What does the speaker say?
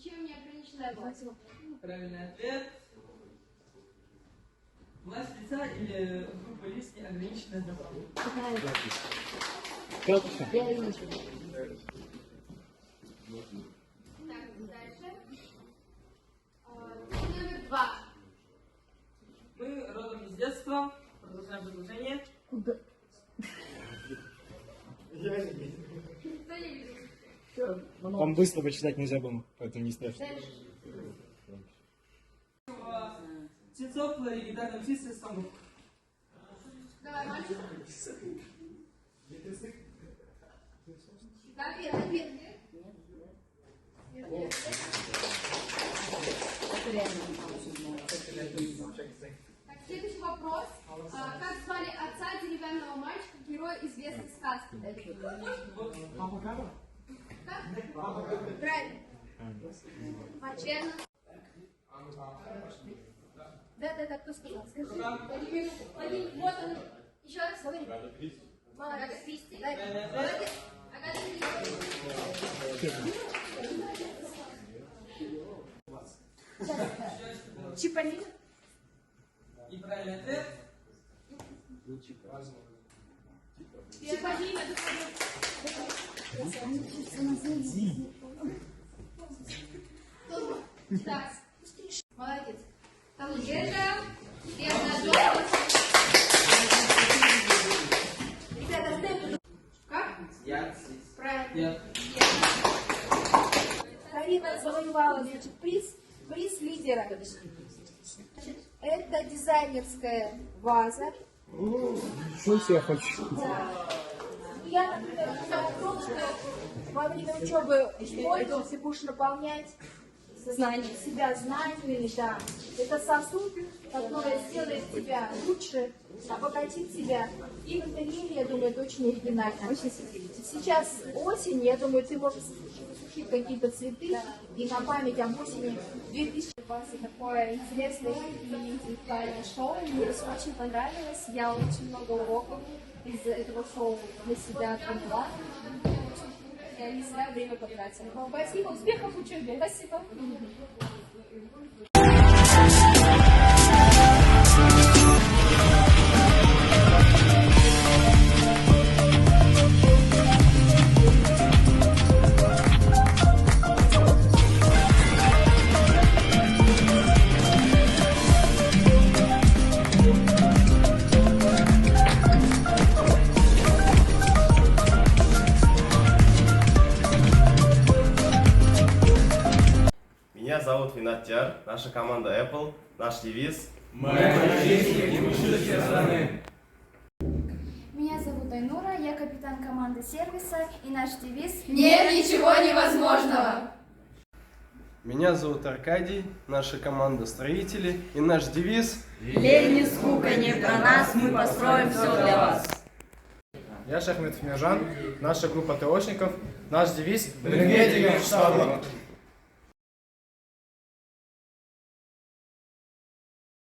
Ничем не ограниченная власть. Правильный ответ. Власть лица или группа лиц не ограниченная законом. Так, дальше. Номер 2. Мы родом из детства. Продолжаем предложение. Куда? Кто не видел? Там быстро почитать нельзя было, поэтому не страшно. Птенцов на гитарном птице Стамбул. Давай, мальчик. Ответ. Так, следующий вопрос. Как звали отца деревянного мальчика, героя известной сказки? Правильно. Верно. Да, кто сказал? Скажи. Владимир, вот он. Еще раз говори. Молодец. Кристи. Молодец. Агата Кристи. Чиполлино. И правильный ответ. Чиполлино. Так. Молодец. Это верно. Ребята, степ. Как? Правильно. Карина завоевала, значит, приз лидера. Значит, это дизайнерская ваза. Ничего себе хочу. Да. Я, например, во время учебы школы ты будешь наполнять себя знаниями, да. Это сосуд, который сделает тебя лучше, обогатит тебя. И в интерьере, я думаю, это очень оригинально. Сейчас осень, я думаю, ты можешь сушить какие-то цветы, и на память об осени 2000. Такое интересное и интеллектуальное шоу. Мне очень понравилось. Я очень много уроков из этого шоу для себя поняла. Я не зря время потратила. Спасибо, успехов в учебе. Спасибо. Меня зовут Винат Тяр, наша команда Apple, наш девиз. Мы мальчишки и будущее страны. Меня зовут Айнура, я капитан команды сервиса, и наш девиз Нет ничего невозможного. Меня зовут Аркадий, наша команда строители, и наш девиз. Лень не скука, не про нас, мы построим все для вас. Я Шахмет Миржан, наша группа ТОшников, наш девиз «Медведев в штабе».